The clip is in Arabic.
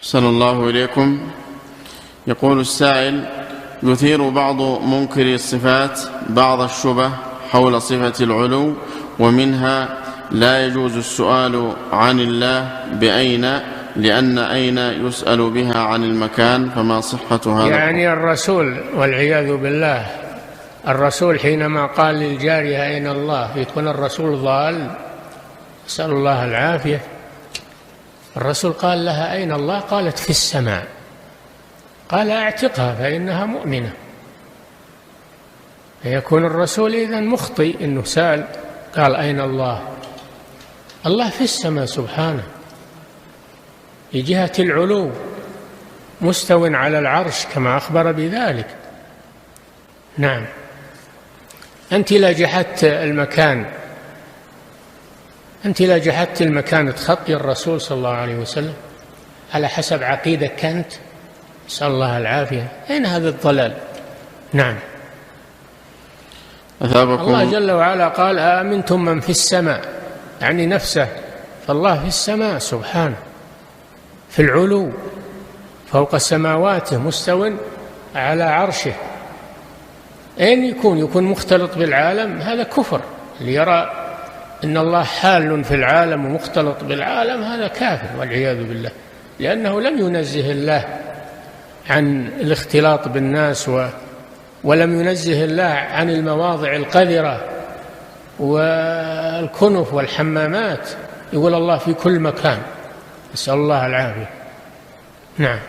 صلى الله إليكم. يقول السائل: يثير بعض منكري الصفات بعض الشبه حول صفة العلو، ومنها: لا يجوز السؤال عن الله بأين، لأن أين يسأل بها عن المكان، فما صحة هذا؟ يعني الرسول والعياذ بالله، الرسول حينما قال للجارية أين الله يكون الرسول ضال؟ نسأل الله العافية. الرسول قال لها أين الله؟ قالت في السماء. قال اعتقها فإنها مؤمنة. فيكون الرسول إذن مخطئ إنه سأل قال أين الله؟ الله في السماء سبحانه في جهة العلو، مستو على العرش كما أخبر بذلك. نعم. أنت لا جحدت المكان تخطي الرسول صلى الله عليه وسلم على حسب عقيدة كنت. نسأل الله العافية. أين هذا الضلال؟ نعم. الله جل وعلا قال: أأمنتم من في السماء، يعني نفسه، فالله في السماء سبحانه في العلو فوق سماواته مستو على عرشه. أين يكون مختلط بالعالم؟ هذا كفر. اللي يرى أن الله حال في العالم ومختلط بالعالم هذا كافر والعياذ بالله، لأنه لم ينزه الله عن الاختلاط بالناس ولم ينزه الله عن المواضع القذرة والكنف والحمامات. يقول الله في كل مكان. نسأل الله العافية. نعم.